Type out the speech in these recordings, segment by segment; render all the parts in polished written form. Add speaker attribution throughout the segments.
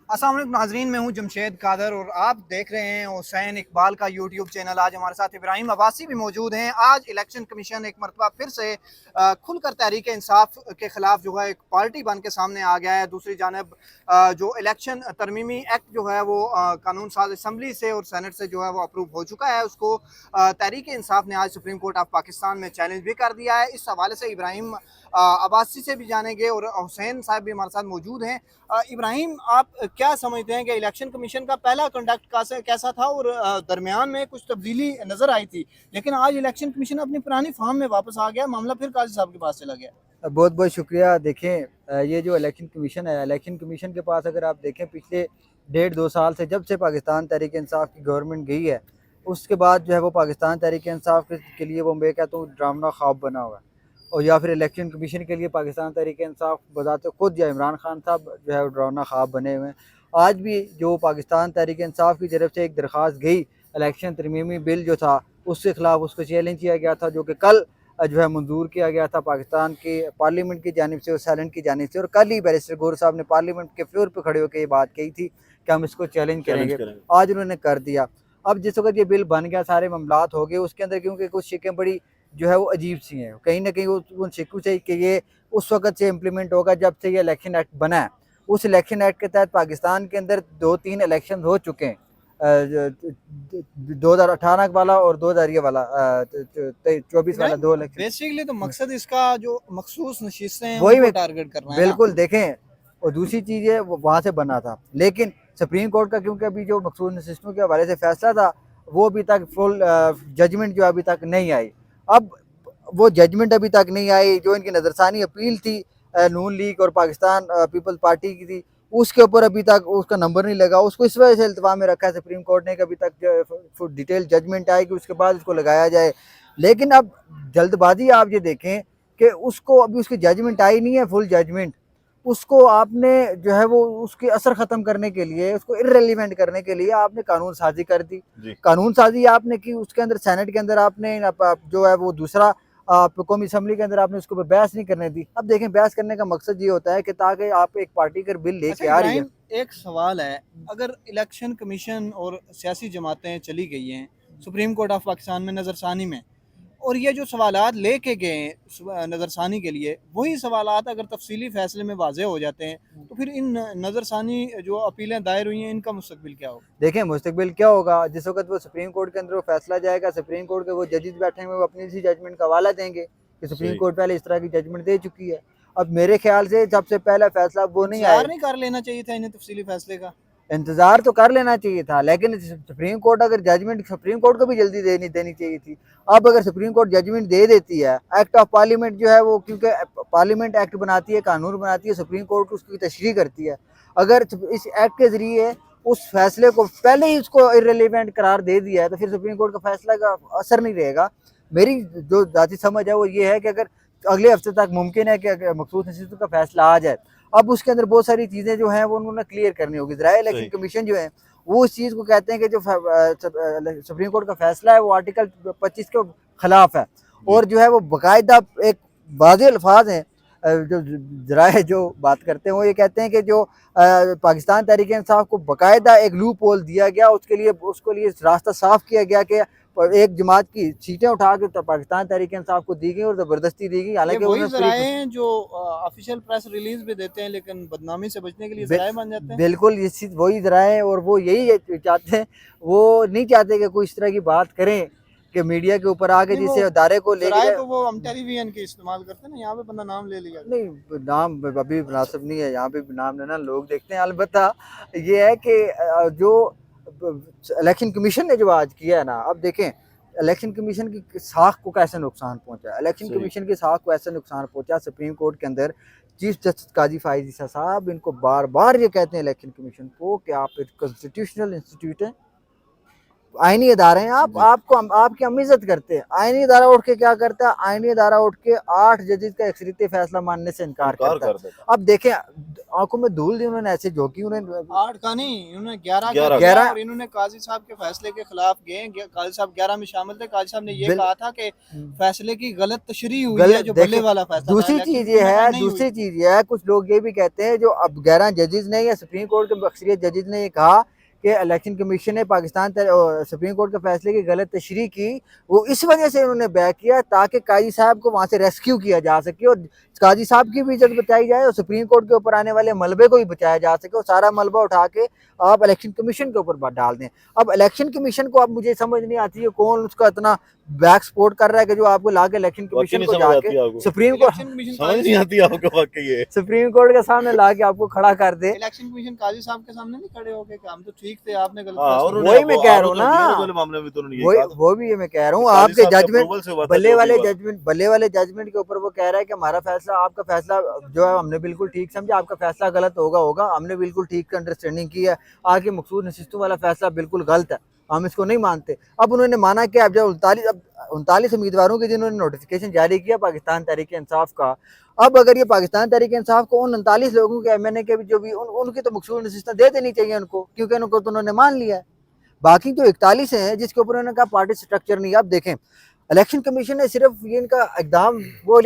Speaker 1: अस्सलाम वालेकुम नाजरीन, मैं हूं जमशेद कादर और आप देख रहे हैं हुसैन इकबाल का यूट्यूब चैनल। आज हमारे साथ इब्राहिम अब्बासी भी मौजूद हैं। आज इलेक्शन कमीशन एक मरतबा फिर से खुलकर तहरीक इंसाफ के खिलाफ जो है एक पार्टी बन के सामने आ गया है। दूसरी जानब जो इलेक्शन तरमीमी एक्ट जो है वो कानून साज असम्बली से और सेनेट से जो है वो अप्रूव हो चुका है। उसको तहरीक इंसाफ ने आज सुप्रीम कोर्ट ऑफ पाकिस्तान में चैलेंज भी कर दिया है। इस हवाले से इब्राहिम अब्बासी से भी जानेंगे और हुसैन साहब भी हमारे साथ मौजूद हैं। इब्राहिम, आप क्या समझते हैं कि इलेक्शन कमीशन का पहला कंडक्ट कैसा था और दरमियान में कुछ तब्दीली नजर आई थी, लेकिन आज इलेक्शन कमीशन अपनी पुरानी फॉर्म में वापस आ गया, मामला फिर काजी साहब के पास चला गया।
Speaker 2: बहुत बहुत शुक्रिया। देखें, ये जो इलेक्शन कमीशन है, इलेक्शन कमीशन के पास अगर आप देखें पिछले 1.5-2 साल से जब से पाकिस्तान तहरीक इंसाफ की गवर्नमेंट गई है, उसके बाद जो है वो पाकिस्तान तहरीक इंसाफ के लिए वो मैं कहता हूँ ड्रामना ख्वाब बना हुआ है। और या फिर इलेक्शन कमीशन के लिए पाकिस्तान तहरीक इंसाफ बजाते खुद या इमरान खान साहब जो है वो ड्रामना ख्वाब बने हुए हैं। आज भी जो पाकिस्तान तहरीक इंसाफ की तरफ से एक दरख्वास्त गई, इलेक्शन तरमीमी बिल जो था उसके खिलाफ उसको चैलेंज किया गया था, जो कि कल जो है मंजूर किया गया था पाकिस्तान के पार्लियामेंट की जानिब से और सेनेट की जानिब से। और कल ही बैरिस्टर गौर साहब ने पार्लियामेंट के फ्लोर पर खड़े होकर ये बात कही थी कि हम इसको चैलेंज करेंगे। आज उन्होंने कर दिया। अब जिस वक्त ये बिल बन गया, सारे मामलात हो गए उसके अंदर, क्योंकि कुछ शिकें बड़ी जो है वो अजीब सी हैं। कहीं ना कहीं उन शिकों से कि ये उस वक्त से इम्प्लीमेंट होगा जब से ये इलेक्शन एक्ट बना है। उस इलेक्शन एक्ट के तहत पाकिस्तान के अंदर 2-3 इलेक्शन हो चुके हैं, 2018 वाला और 2000 ये वाला 24 वाला,
Speaker 1: इब्राहिम,
Speaker 2: 2 इलेक्शन।
Speaker 1: बेसिकली तो मकसद इसका जो मखसूस नशिस्तें हैं
Speaker 2: वही
Speaker 1: उनको
Speaker 2: में
Speaker 1: टारगेट करना है ना।
Speaker 2: बिल्कुल देखें। और दूसरी चीज़ है वो वहाँ से बना था, लेकिन सुप्रीम कोर्ट का क्योंकि अभी जो मखसूस सिस्टम के हवाले से फैसला था वो अभी तक फुल जजमेंट जो अभी तक नहीं आई। अब वो जजमेंट अभी तक नहीं आई, जो इनकी नज़रसानी अपील थी नून लीग और पाकिस्तान पीपल्स पार्टी की थी, उसके ऊपर अभी तक उसका नंबर नहीं लगा। उसको इस वजह से इल्तवा में रखा है सुप्रीम कोर्ट ने कि अभी तक डिटेल जजमेंट आएगी उसके बाद इसको लगाया जाए। लेकिन अब जल्दबाजी आप ये देखें कि उसको अभी उसकी जजमेंट आई नहीं है, फुल जजमेंट। उसको आपने जो है वो उसके असर ख़त्म करने के लिए, उसको इर्रेलीवेंट करने के लिए आपने कानून साजी कर दी। कानून साजी आपने की, उसके अंदर सेनेट के अंदर आपने जो है वो दूसरा कौमी असम्बली के अंदर आपने उसके ऊपर बहस नहीं करने दी। अब देखें, बहस करने का मकसद ये होता है कि ताकि आप एक पार्टी अगर बिल
Speaker 1: अच्छा
Speaker 2: लेके आ रही है।
Speaker 1: इब्राहिम, एक सवाल है, अगर इलेक्शन कमीशन और सियासी जमातें चली गई हैं सुप्रीम कोर्ट ऑफ पाकिस्तान में नज़रसानी में, और ये जो सवालात लेके गए हैं नज़रसानी के लिए, वही सवालात अगर तफसीली फैसले में वाजे हो जाते हैं, तो फिर इन नज़रसानी जो अपीलें दायर हुई हैं इनका मुस्तकबिल क्या होगा?
Speaker 2: देखें मुस्तकबिल क्या होगा, जिस वक्त वो सुप्रीम कोर्ट के अंदर वो फैसला जाएगा, सुप्रीम कोर्ट के वो जजेस बैठेंगे, वो अपनी सी जजमेंट का हवाला देंगे कि सुप्रीम कोर्ट पहले इस तरह की जजमेंट दे चुकी है। अब मेरे ख्याल से सबसे पहला फैसला वो नहीं
Speaker 1: इंतजार
Speaker 2: आए।
Speaker 1: नहीं कर लेना चाहिए था इन्हें तफसीली फैसले का?
Speaker 2: इंतजार तो कर लेना चाहिए था, लेकिन सुप्रीम कोर्ट अगर जजमेंट सुप्रीम कोर्ट को भी जल्दी देनी देनी चाहिए थी। अब अगर सुप्रीम कोर्ट जजमेंट दे देती है, एक्ट ऑफ पार्लियामेंट जो है वो, क्योंकि पार्लियामेंट एक्ट बनाती है, कानून बनाती है, सुप्रीम कोर्ट उसकी तशरीह करती है। अगर इस एक्ट के जरिए उस फैसले को पहले ही उसको इर्रेलीवेंट करार दे दिया है, तो फिर सुप्रीम कोर्ट का फैसला का असर नहीं रहेगा। मेरी जो जाती समझ है वो ये है कि अगर अगले हफ्ते तक मुमकिन है कि अगर मखसूस नशीसत का फैसला आ जाए, अब उसके अंदर बहुत सारी चीज़ें जो हैं वो उन्होंने क्लियर करनी होगी। ज़राए इलेक्शन कमीशन जो है वो इस चीज़ को कहते हैं कि जो सुप्रीम कोर्ट का फैसला है वो आर्टिकल 25 के खिलाफ है। और जो है वो बाकायदा एक वाज़ेह अल्फाज हैं, जो ज़राए जो बात करते हैं वो ये कहते हैं कि जो पाकिस्तान तहरीक इंसाफ को बाकायदा एक लूप होल दिया गया, उसके लिए रास्ता साफ किया गया कि एक जमात की सीटें उठा के तो पाकिस्तान तहरीक इंसाफ को दी गई और ज़बरदस्ती दी गई,
Speaker 1: ये
Speaker 2: हालांकि
Speaker 1: वही
Speaker 2: उन्होंने
Speaker 1: जराए हैं जो ऑफिशियल प्रेस रिलीज भी देते हैं लेकिन बदनामी से बचने के लिए जराए बन जाते हैं।
Speaker 2: बिल्कुल ये चीज़ वही ज़राए, और वो यही चाहते हैं। वो नहीं चाहते कि कोई इस तरह की बात करें कि मीडिया के ऊपर आके
Speaker 1: नहीं, वो
Speaker 2: जिसे अदारे को लेके
Speaker 1: जराए
Speaker 2: जाए।
Speaker 1: तो वो हम टेलीविजन के इस्तेमाल करते हैं ना, यहाँ पे बंदा नाम ले लिया।
Speaker 2: नहीं, नाम अभी मुनासिब नहीं है, यहाँ पे भी नाम लेना लोग देखते हैं। अलबत्ता ये है कि जो इलेक्शन कमीशन ने जो आज किया है ना, अब देखें इलेक्शन कमीशन की साख को कैसे नुकसान पहुंचा, इलेक्शन कमीशन की साख को ऐसे नुकसान पहुंचा सुप्रीम कोर्ट के अंदर। चीफ जस्टिस काजी फायद ईसा साहब इनको बार बार ये कहते हैं इलेक्शन कमीशन को कि आप एक कॉन्स्टिट्यूशनल इंस्टीट्यूट है, आईनी इदारे हैं, आप
Speaker 3: जी।
Speaker 2: आपको आपकी हम इज्जत करते हैं। आईनी इदारा उठ के क्या करता है, आईनी इदारा उठ के 8 जजेस का अक्सरियती फैसला मानने से इनकार करता है।
Speaker 3: कर देता
Speaker 2: अब देखें, आंखों में धूल दी उन्होंने ऐसे झोंकी, उन्होंने
Speaker 1: 8 का नहीं, इन्होंने 11 का
Speaker 3: 11
Speaker 1: किया
Speaker 2: का।
Speaker 1: और इन्होंने काजी साहब के फैसले के खिलाफ गए। काजी साहब 11 में शामिल थे। काजी साहब ने ये
Speaker 2: बिल-
Speaker 1: कहा था कि फैसले की गलत तशरीह हुई
Speaker 2: गलत
Speaker 1: है, जो
Speaker 2: देखें,
Speaker 1: बल्ले वाला फैसला था।
Speaker 2: दूसरी
Speaker 1: इलेक्शन
Speaker 2: चीज
Speaker 1: कमीशन
Speaker 2: ये
Speaker 1: ने कहा
Speaker 2: है,
Speaker 1: नहीं हुई।
Speaker 2: दूसरी चीज ये है, कुछ लोग ये भी कहते हैं जो अब 11 जजेस ने या सुप्रीम कोर्ट के अक्सरियत जजेस ने ये कहा कि इलेक्शन कमीशन ने सुप्रीम कोर्ट के फैसले की गलत तशरीह की, वो इस वजह से उन्होंने बैक किया ताकि काजी साहब को वहां से रेस्क्यू किया जा सके और काजी साहब की भी इज्जत बचाई जाए और सुप्रीम कोर्ट के ऊपर आने वाले मलबे को भी बचाया जा सके और सारा मलबा उठा के आप इलेक्शन कमीशन के ऊपर डाल दें। अब इलेक्शन कमीशन को अब मुझे समझ नहीं आती है कौन उसका इतना बैक सपोर्ट कर रहा है कि जो आपको लाके इलेक्शन
Speaker 3: वाकई
Speaker 2: कमीशन
Speaker 3: नहीं
Speaker 2: को
Speaker 3: समझ आती
Speaker 2: जाके
Speaker 3: आपको,
Speaker 2: सुप्रीम कोर्ट
Speaker 1: इलेक्शन कमीशन
Speaker 3: समझ नहीं आती आपको वाकई ये।
Speaker 2: सुप्रीम कोर्ट के सामने लाके आपको खड़ा कर दे।
Speaker 1: इलेक्शन कमीशन काजी साहब के सामने नहीं खड़े होके कि हम तो ठीक थे, आपने गलत
Speaker 3: हाँ, और
Speaker 1: फैसला
Speaker 3: उन्होंने
Speaker 2: वही मैं कह रहा हूँ ना,
Speaker 3: आरोप वाले मामले में तो उन्होंने यही
Speaker 2: वही
Speaker 3: कहा था
Speaker 2: वो भी ये मैं कह रहा हूँ,
Speaker 3: कि काजी
Speaker 2: आपके
Speaker 3: साहब के
Speaker 2: जजमेंट
Speaker 3: approval से हुआ था
Speaker 2: बल्ले
Speaker 3: जो भी
Speaker 2: वाले
Speaker 3: हुआ।
Speaker 2: जजमेंट के ऊपर वो कह रहा है कि हमारा फैसला, आपका फैसला जो है हमने बिल्कुल ठीक समझा, आपका फैसला गलत होगा, हमने बिल्कुल ठीक अंडरस्टैंडिंग की है, आगे मखसूस नशिस्तों वाला फैसला बिल्कुल गलत है, हम इसको नहीं मानते। अब उन्होंने माना कि अब जब 39 उम्मीदवारों के जिन्होंने नोटिफिकेशन जारी किया पाकिस्तान तहरीक इंसाफ का, अब अगर ये पाकिस्तान तहरीक इंसाफ को उन 39 लोगों के एमएनए के भी जो भी उनकी तो मखसूस नशिस्तें दे देनी चाहिए उनको, क्योंकि उनको तो उन्होंने मान लिया है। बाकी जो 41 हैं जिसके ऊपर उन्होंने कहा पार्टी स्ट्रक्चर नहीं, आप देखें इलेक्शन कमीशन ने सिर्फ ये इनका एकदम वो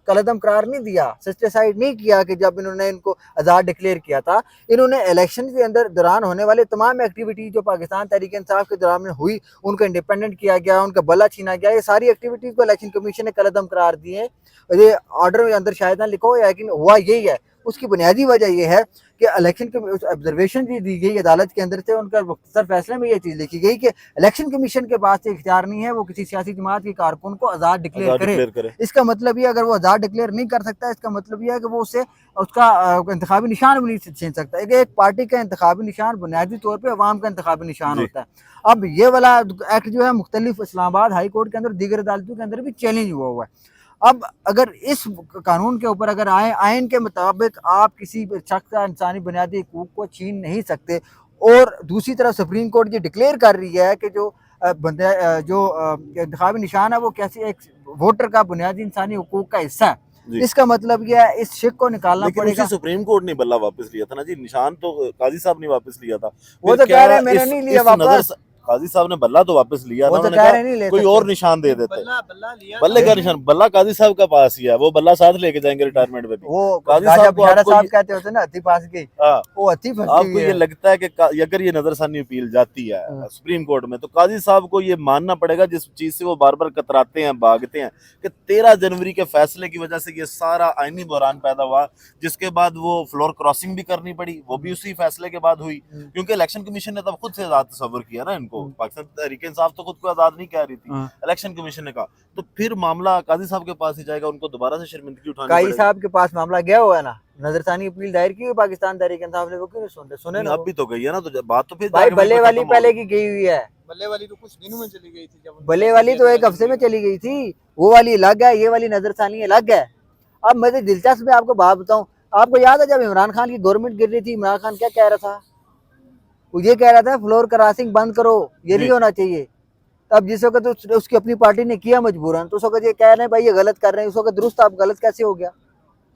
Speaker 2: कलदम करार नहीं दिया, सस्टेसाइड नहीं किया कि जब इन्होंने इनको आज़ाद डिक्लेयर किया था, इन्होंने इलेक्शन के अंदर दौरान होने वाले तमाम एक्टिविटीज जो पाकिस्तान तहरीक इंसाफ के दौरान में हुई, उनको इंडिपेंडेंट किया गया, उनका बल्ला छीना गया, ये सारी एक्टिविटीज को इलेक्शन कमीशन ने कलदम करार दिए। ये ऑर्डर में अंदर शायद ना लिखा हो, लेकिन हुआ यही है। उसकी बुनियादी वजह यह है कि इलेक्शन ऑब्जर्वेशन भी दी गई अदालत के अंदर से, उनका मुख्तसर फैसले में यह चीज़ लिखी गई कि इलेक्शन कमीशन के पास इख्तियार नहीं है वो किसी सियासी जमात के कारकुन को आज़ाद डिक्लेयर करे। इसका मतलब ये, अगर वो आज़ाद डिक्लेयर नहीं कर सकता, इसका मतलब यह है कि वो उससे उसका इंतखाबी निशान भी नहीं छीन सकता। एक पार्टी का इंतखाबी निशान बुनियादी तौर पर अवाम का इंतखाबी निशान होता है। अब ये वाला एक्ट जो है मुख्तलिफ इस्लामाबाद हाई कोर्ट के अंदर, दीगर अदालतों के अंदर भी चैलेंज हुआ है। अब अगर इस कानून के ऊपर अगर आयन के मुताबिक आप किसी शख्स का इंसानी बुनियादी हकूक को छीन नहीं सकते, और दूसरी तरफ सुप्रीम कोर्ट ये डिक्लेयर कर रही है कि जो इंतखाबी निशान है वो कैसे एक वोटर का बुनियादी इंसानी हकूक का हिस्सा है, इसका मतलब यह है इस शिक को निकालना पड़ेगा।
Speaker 3: सुप्रीम कोर्ट ने बल्ला वापस लिया था ना जी, निशान तो काजी साहब ने वापस लिया था।
Speaker 2: वो तो कह रहे हैं मैंने नहीं लिया वापस,
Speaker 3: काजी साहब ने बल्ला तो वापस लिया
Speaker 2: वो
Speaker 3: था,
Speaker 2: तो कह रहे नहीं ले
Speaker 3: कोई
Speaker 2: सकते।
Speaker 3: और निशान दे देते।
Speaker 1: बल्ले
Speaker 3: का निशान बल्ला काजी साहब का पास ही है, वो बल्ला साथ लेके जाएंगे रिटायरमेंट में भी।
Speaker 2: वो
Speaker 3: काजी
Speaker 2: गाजा
Speaker 3: साहब को
Speaker 2: बिशारा
Speaker 3: आपको
Speaker 2: साहब कहते होते ना, हत्ती पास गई, वो हत्ती फंसी
Speaker 3: आपको
Speaker 2: हुई
Speaker 3: ये
Speaker 2: है।
Speaker 3: लगता है कि अगर ये नजरसानी अपील जाती है सुप्रीम कोर्ट में, तो काजी साहब को ये मानना पड़ेगा, जिस चीज से वो बार बार कतराते हैं, भागते हैं, कि 13 जनवरी के फैसले की वजह से ये सारा आईनी बहरान पैदा हुआ, जिसके बाद वो फ्लोर क्रॉसिंग भी करनी पड़ी, वो भी उसी फैसले के बाद हुई, क्योंकि इलेक्शन कमीशन ने तब खुद से आजाद तस्वर किया ना इनको। पाकिस्तान तहरीक इंसाफ तो खुद को आजाद नहीं कह रही थी, इलेक्शन कमीशन ने कहा, तो फिर मामला काजी साहब के पास ही जाएगा, उनको दोबारा से शर्मिंदगी उठानी पड़ेगी।
Speaker 2: काजी साहब के पास मामला गया हुआ है ना, नजरसानी अपील दायर की पाकिस्तान तहरीक इंसाफ ने, वो क्यों नहीं सुने ना,
Speaker 3: अब भी तो गई है ना, तो बात तो फिर
Speaker 2: भाई बल्ले वाली पहले की गई हुई है,
Speaker 1: बल्ले वाली तो कुछ दिनों में चली गई थी, जब
Speaker 2: बल्ले वाली तो एक हफ्ते में चली गई थी, वो वाली अलग है, ये वाली नजरसानी अलग है। अब मैं तो दिलचस्प में आपको बात बताऊं, आपको याद है जब इमरान खान की गवर्नमेंट गिर रही थी, इमरान खान क्या कह रहा था? वो ये कह रहा था फ्लोर क्रॉसिंग बंद करो, ये नहीं होना चाहिए। तब जिस वक्त तो उसकी अपनी पार्टी ने किया मजबूरन, तो उस वक्त ये कह रहे हैं भाई ये गलत कर रहे हैं, उस वक्त दुरुस्त, आप गलत कैसे हो गया?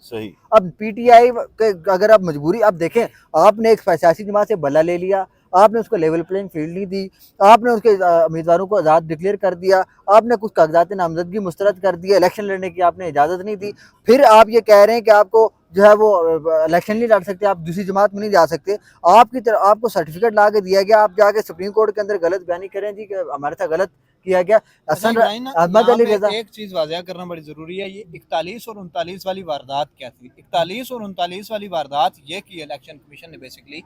Speaker 3: सही।
Speaker 2: अब पीटीआई के अगर आप मजबूरी, आप देखें, आपने एक सियासी जमात से बल्ला ले लिया, आपने उसको लेवल प्लेइंग फील्ड नहीं दी, आपने उसके उम्मीदवारों को आज़ाद डिक्लेयर कर दिया, आपने कुछ कागजात नामजदगी मुस्तरद कर दिया, इलेक्शन लड़ने की आपने इजाज़त नहीं दी, फिर आप ये कह रहे हैं कि आपको जो है वो इलेक्शन नहीं लड़ सकते, आप दूसरी जमात में नहीं जा सकते, आपकी तरफ आपको सर्टिफिकेट ला के दिया गया, आप जाके सुप्रीम कोर्ट के अंदर गलत बयानी करें जी कि हमारे साथ गलत किया गया।
Speaker 1: अहमद अली रजा, एक चीज वाज़ेह करना बड़ी जरूरी है, ये 41 और 39 वाली वारदात क्या थी? 41 और 39 वाली वारदात ये की इलेक्शन कमीशन ने बेसिकली,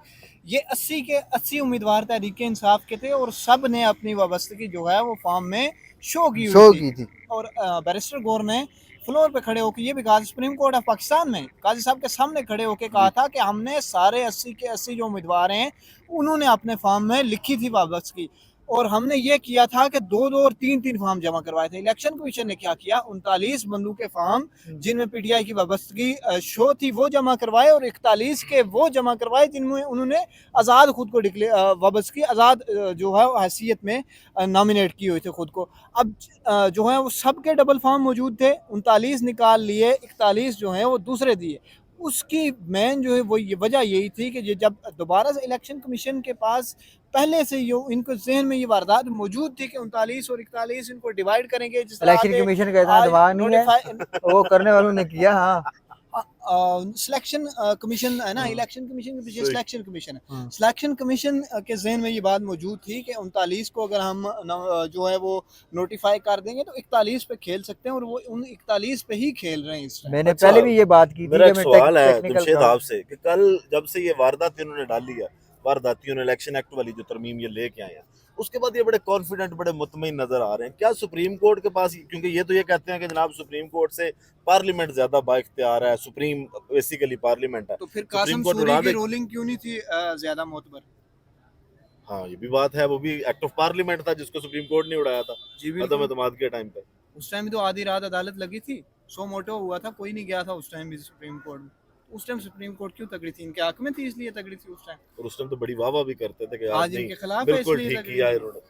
Speaker 1: ये 80 के 80 उम्मीदवार तहरीक इंसाफ के थे और सब ने अपनी वाबस्तगी जो है वो फॉर्म में शो की थी। और बैरिस्टर गौर ने फ्लोर पे खड़े होकर ये भी कहा, सुप्रीम कोर्ट ऑफ पाकिस्तान में काजी साहब के सामने खड़े होकर कहा था कि हमने सारे 80 के 80 जो उम्मीदवार हैं उन्होंने अपने फॉर्म में लिखी थी वाबस्तगी। और हमने ये किया था कि 2-2 और 3-3 फार्म जमा करवाए थे। इलेक्शन कमीशन ने क्या किया, 39 बंदूक के फार्म जिनमें पीटीआई की वाबस्तगी शो थी वो जमा करवाए, और 41 के वो जमा करवाए जिनमें उन्होंने आज़ाद खुद को वाबस्तगी आज़ाद जो है हैसियत में नॉमिनेट की हुई थी खुद को। अब जो है वो सब के डबल फार्म मौजूद थे, 39 निकाल लिए, 41 जो है वो दूसरे दिए। उसकी मेन जो है वो ये वजह यही थी कि जब दोबारा से इलेक्शन कमीशन के पास पहले से ये इनको जहन में ये वारदात मौजूद थी कि 39 और 41 इनको डिवाइड करेंगे, जिस तरह
Speaker 2: इलेक्शन कमीशन का इतना दबाव नहीं है, वो करने वालों ने किया। हाँ,
Speaker 1: सिलेक्शन कमीशन है ना, इलेक्शन कमीशन के पीछे
Speaker 3: सही।
Speaker 1: सिलेक्शन कमीशन है।
Speaker 2: हाँ।
Speaker 1: सिलेक्शन कमीशन के जहन में ये बात मौजूद थी कि 39 को अगर हम जो है वो नोटिफाई कर देंगे तो 41 पे खेल सकते हैं, और वो उन 41 पे ही खेल रहे हैं इस टाइम।
Speaker 2: मैंने
Speaker 3: अच्छा,
Speaker 2: पहले भी ये बात की थी
Speaker 3: मेरा
Speaker 2: कि
Speaker 3: एक
Speaker 2: मैं
Speaker 3: सवाल है
Speaker 2: टेक्निकल
Speaker 3: जमशेद आपसे कि कल जब से ये वारदात इन्होंने डाली है, वारदातियों ने इलेक्शन एक्ट वाली जो तरमीम ये लेके आए हैं, उसके बाद ये बड़े कॉन्फिडेंट, बड़े मुतमईन नजर आ रहे हैं। क्या सुप्रीम कोर्ट के पास, क्योंकि ये तो ये कहते हैं कि जनाब सुप्रीम कोर्ट से पार्लियामेंट ज्यादा बाइख्तियार है, सुप्रीम बेसिकली पार्लियामेंट है,
Speaker 1: तो फिर
Speaker 3: सुप्रीम
Speaker 1: कासिम
Speaker 3: कोर्ट
Speaker 1: सूरी
Speaker 3: उड़ा
Speaker 1: की
Speaker 3: दे।
Speaker 1: रूलिंग क्यों नहीं थी ज्यादा मोतबर?
Speaker 3: हाँ ये भी बात है, वो भी एक्ट ऑफ पार्लियामेंट था जिसको सुप्रीम कोर्ट ने उड़ाया था
Speaker 1: जी
Speaker 3: अदम
Speaker 1: बिल्कुल।
Speaker 3: एतमाद के टाइम पे।
Speaker 1: उस टाइम भी तो आधी रात अदालत लगी थी, सो मोटो हुआ था, कोई नहीं गया था उस टाइम भी सुप्रीम कोर्ट में। उस टाइम सुप्रीम कोर्ट क्यों तगड़ी थी? इनके हक में थी इसलिए तगड़ी थी उस टाइम।
Speaker 3: और उस टाइम तो बड़ी वाह वाह भी करते थे कि यार
Speaker 1: आज
Speaker 3: नहीं,
Speaker 1: इनके खिलाफ है
Speaker 3: बिल्कुल
Speaker 1: इसलिए
Speaker 3: ठीक
Speaker 1: तगड़ी
Speaker 3: किया
Speaker 1: है।
Speaker 3: इन्होंने,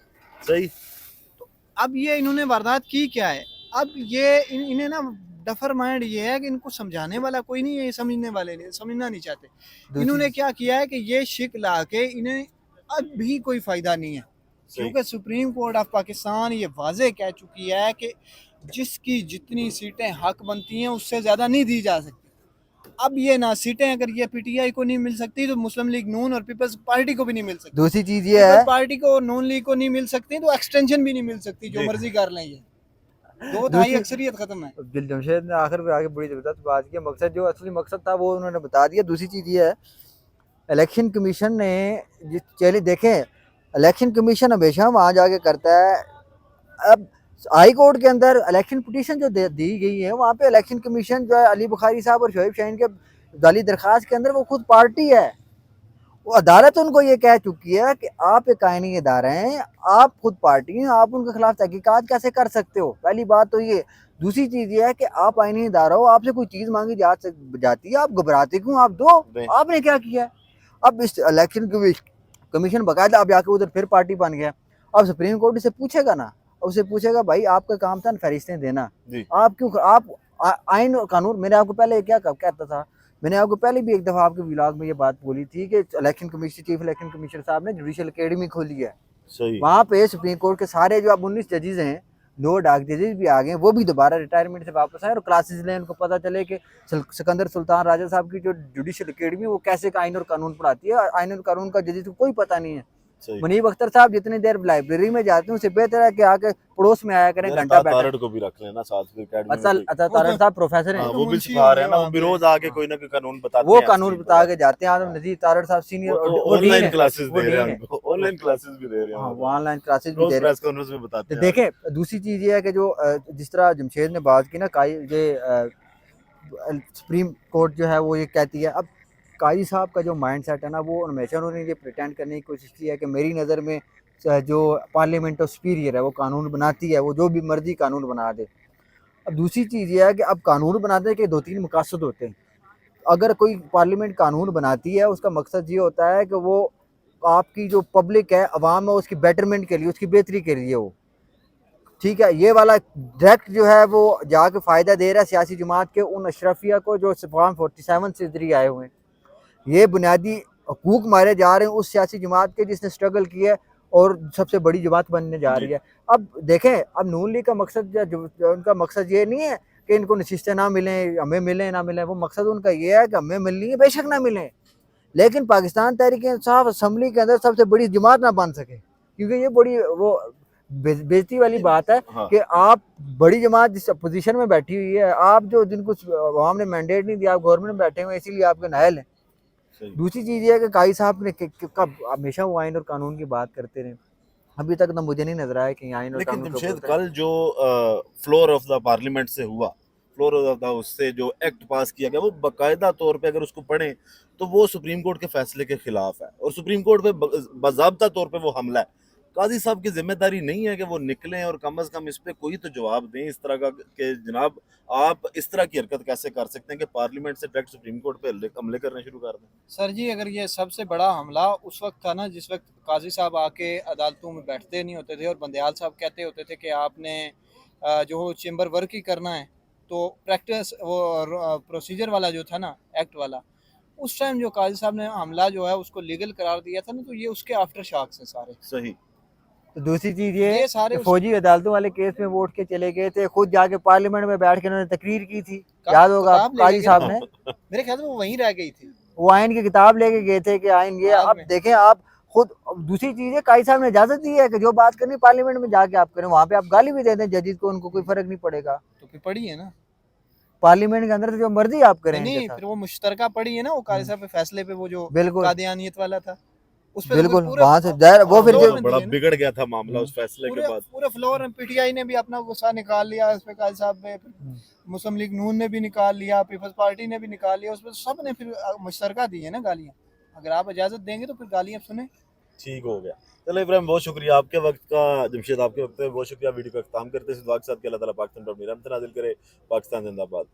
Speaker 3: सही।
Speaker 1: अब ये इन्होंने वारदात की क्या है? अब ये इन्हें ना डफर माइंड ये है कि इनको समझाने वाला कोई नहीं है, ये समझने वाले नहीं, समझना नहीं चाहते।
Speaker 2: दूसरी
Speaker 1: इन्होंने क्या किया है कि ये शिक ला के इन्हें अब भी कोई फायदा नहीं है,
Speaker 3: सही।
Speaker 1: क्योंकि सुप्रीम कोर्ट ऑफ पाकिस्तान ये वाजे कह चुकी है कि जिसकी जितनी सीटें हक बनती हैं उससे ज़्यादा नहीं दी जा सकती। अब ये ना सीटें अगर ये पीटीआई को नहीं मिल सकती तो मुस्लिम लीग नून और पीपल्स पार्टी को भी नहीं मिल सकती।
Speaker 2: दूसरी चीज ये
Speaker 1: पीपल्स
Speaker 2: है,
Speaker 1: पार्टी को और नून लीग को नहीं मिल सकती तो एक्सटेंशन भी नहीं मिल सकती, जो
Speaker 3: जी।
Speaker 1: मर्जी कर लें, ये दो तिहाई
Speaker 2: दूसरी
Speaker 1: अक्सरियत खत्म है।
Speaker 2: जमशेद ने आखिर में आगे बड़ी जबरदस्त बात की, मकसद जो असली मकसद था वो उन्होंने बता दिया। दूसरी चीज ये है, इलेक्शन कमीशन ने चलिए देखें, इलेक्शन कमीशन हमेशा वहाँ जाके करता है। अब हाई कोर्ट के अंदर इलेक्शन पिटीशन जो दी गई है, वहाँ पे इलेक्शन कमीशन जो है अली बुखारी साहब और शोएब शाहीन के जाली दरखास्त के अंदर वो खुद पार्टी है। वो अदालत उनको ये कह चुकी है कि आप एक आईनी इदारा हैं, आप खुद पार्टी हैं, आप उनके खिलाफ तहकीकात कैसे कर सकते हो? पहली बात तो ये। दूसरी चीज ये है कि आप आईनी इदारा हो, आपसे कोई चीज मांगी जाती है, आप घबराते क्यों? आप दो। आपने क्या किया है? अब इस इलेक्शन कमीशन बकायदा अब जाके उधर फिर पार्टी बन गया। अब सुप्रीम कोर्ट इसे पूछेगा ना, उसे पूछेगा भाई आपका काम था फहरिस्तें देना,
Speaker 3: जी।
Speaker 2: आप क्यों आप आइन और कानून, मैंने आपको पहले क्या कहता था, मैंने आपको पहले भी एक दफा आपके व्लॉग में ये बात बोली थी कि election commission, chief election commissioner साहब ने जुडिशल एकेडमी खोली है।
Speaker 3: सही।
Speaker 2: वहाँ पे सुप्रीम कोर्ट के सारे जो अब 19 जजेज हैं, 2 डाक जजेज भी आ गए, वो भी दोबारा रिटायरमेंट से वापस आए और क्लासेस लें, उनको पता चले कि सिकंदर सुल्तान राजा साहब की जो जुडिशल एकेडमी वो कैसे आइन और कानून पढ़ाती है। आइन और कानून का जजेज को कोई पता नहीं है।
Speaker 3: सही।
Speaker 2: मुनीब अख्तर साहब जितनी देर लाइब्रेरी में जाते हैं उससे बेहतर है कि आके पड़ोस में आया करें, घंटा बैठा।
Speaker 3: तारड़ को भी रख लेना साथ में एकेडमी में कोई।
Speaker 2: अच्छा तारड़ साहब प्रोफेसर हैं,
Speaker 3: हाँ,
Speaker 1: तो
Speaker 3: वो भी
Speaker 1: मुंशी
Speaker 3: सिखा रहे हैं ना,
Speaker 1: होंगे
Speaker 3: वो भी रोज आके कोई ना कोई कानून बताते
Speaker 2: वो
Speaker 3: हैं।
Speaker 2: कानून बता के जाते हैं। आदम नजीर तारड़ साहब सीनियर,
Speaker 3: वो
Speaker 2: वो डीन
Speaker 3: ऑनलाइन
Speaker 2: है,
Speaker 3: क्लासेस
Speaker 2: वो
Speaker 3: दे रहे
Speaker 2: डीन
Speaker 3: हैं
Speaker 2: है।
Speaker 3: हमको, ऑनलाइन क्लासेस भी दे रहे हैं,
Speaker 2: हाँ,
Speaker 3: वो
Speaker 2: वो ऑनलाइन क्लासेस भी
Speaker 3: रोज
Speaker 2: दे रहे
Speaker 3: प्रेस कॉन्फ्रेंस में बताते
Speaker 2: हैं।
Speaker 3: हैं।
Speaker 2: देखें, दूसरी चीज ये है कि जो जिस तरह जमशेद ने बात की ना, सुप्रीम कोर्ट जो है वो ये कहती है। अब काजी साहब का जो माइंड सेट है ना, वो हमेशा उन्होंने ये प्रिटेंड करने की कोशिश की है कि मेरी नज़र में जो पार्लियामेंट ऑफ सुपीरियर है वो कानून बनाती है, वो जो भी मर्जी कानून बना दे। अब दूसरी चीज़ ये है कि अब कानून बनाने के 2-3 मकसद होते हैं। अगर कोई पार्लियामेंट कानून बनाती है, उसका मकसद ये होता है कि वो आपकी जो पब्लिक है, अवाम है, उसकी बेटरमेंट के लिए, उसकी बेहतरी के लिए हो। ठीक है, ये वाला डायरेक्ट जो है वो जाके फ़ायदा दे रहा है सियासी जमात के उन अशरफिया को जो फॉर्म 47 से इधर ही आए हुए हैं। ये बुनियादी हकूक मारे जा रहे हैं उस सियासी जमात के जिसने स्ट्रगल किया है और सबसे बड़ी जमात बनने जा रही है। अब देखें, अब नून लीग का मकसद जो उनका मकसद ये नहीं है कि इनको नशिस्तें ना मिलें, हमें मिलें ना मिलें। वो मकसद उनका ये है कि हमें मिलनी है, बेशक ना मिलें, लेकिन पाकिस्तान तहरीक इंसाफ असम्बली के अंदर सबसे बड़ी जमात ना बन सके, क्योंकि ये बड़ी वो बेइज्जती वाली बात है।
Speaker 3: हाँ।
Speaker 2: कि आप बड़ी जमात जिस पोजीशन में बैठी हुई है, आप जो जिनको अवाम ने मैंडेट नहीं दिया, आप गवर्नमेंट में बैठे हुए हैं, इसीलिए आपके नायल हैं। दूसरी चीज़ ये है कि काई साहब ने कब हमेशा वो आइन और कानून की बात करते रहे, अभी तक तो मुझे नहीं नजर आया कि आइन और
Speaker 3: लेकिन
Speaker 2: कानून
Speaker 3: जमशेद कल जो फ्लोर ऑफ द पार्लियामेंट से हुआ, फ्लोर ऑफ द उससे जो एक्ट पास किया गया, वो बाकायदा तौर पे अगर उसको पढ़ें तो वो सुप्रीम कोर्ट के फैसले के खिलाफ है और सुप्रीम कोर्ट पे बाज़ाब्ता तौर पे वो हमला है। काजी साहब की जिम्मेदारी नहीं है कि वो निकलें और कम से कम इस पे कोई तो जवाब दें इस तरह का कि जनाब आप इस तरह की हरकत कैसे कर सकते हैं कि पार्लियामेंट से डायरेक्ट सुप्रीम कोर्ट पे हमले करने शुरू कर दें।
Speaker 1: सर जी, अगर ये सबसे बड़ा हमला उस वक्त था ना जिस वक्त काजी साहब आके अदालतों में बैठते नहीं होते थे और बंदयाल साहब कहते होते थे कि आपने जो चेंबर वर्क ही करना है, तो प्रैक्टिस वो प्रोसीजर वाला जो था ना, एक्ट वाला, उस टाइम जो काजी साहब ने हमला जो है उसको लीगल करार दिया था ना, तो ये उसके आफ्टर शॉक्स हैं सारे।
Speaker 3: सही।
Speaker 2: तो दूसरी चीज ये
Speaker 1: ये सारे
Speaker 2: कि फौजी अदालतों वाले केस में वोट के चले गए थे, खुद जाके पार्लियामेंट में बैठ के उन्होंने तकरीर की थी, याद होगा
Speaker 1: किताब लेके
Speaker 2: काजी
Speaker 1: गए
Speaker 2: साहब
Speaker 1: थे।
Speaker 2: ने।
Speaker 1: मेरे ख्याल में वो वहीं रह गई थी।
Speaker 2: वो आइन की किताब लेके गए थे कि आइन ये,
Speaker 1: बाद
Speaker 2: अब
Speaker 1: में
Speaker 2: देखें आप खुद। अब दूसरी चीज है, काजी साहब ने इजाजत दी है कि जो बात करनी पार्लियामेंट में जाके आप करें, वहां पे आप गाली भी दे दें जजेस को, उनको कोई फर्क नहीं पड़ेगा।
Speaker 1: तो फिर पड़ी है ना।
Speaker 2: पार्लियामेंट के अंदर से जो मर्जी आप करें
Speaker 1: नहीं
Speaker 2: इनके
Speaker 1: नहीं,
Speaker 2: साथ।
Speaker 1: फिर वो मुश्तरका पड़ी है ना, वो काजी साहब के फैसले पे, वो जो
Speaker 2: बिल्कुल
Speaker 1: कादियानियत वाला था, उस पे तो फिर
Speaker 2: बिल्कुल,
Speaker 1: पूरा
Speaker 2: वहां से वो फिर
Speaker 1: फ्लोर
Speaker 2: जो
Speaker 1: में
Speaker 3: बड़ा
Speaker 1: दिए ना,
Speaker 3: बिगड़ गया था मामला उस फैसले के
Speaker 1: पूरे
Speaker 3: बाद।
Speaker 1: पूरे फ्लोर में पीटीआई ने भी अपना गुस्सा निकाल लिया उस पे, काजी साहब पे, मुस्लिम लीग नून ने भी निकाल लिया, पीपल्स पार्टी ने भी निकाल लिया, उस पर सब ने फिर मुश्तरका दी है ना गालियाँ। अगर आप इजाजत देंगे तो फिर गालियाँ सुने।
Speaker 3: ठीक हो गया। चलो इब्राहिम, बहुत शुक्रिया आपके वक्त का, जमशेद आपके वक्त का बहुत शुक्रिया। वीडियो का इख्तिताम करते हैं इस दुआ के साथ कि अल्लाह ताला पाकिस्तान पर अपनी रहमत नाज़िल करे। पाकिस्तान जिंदाबाद।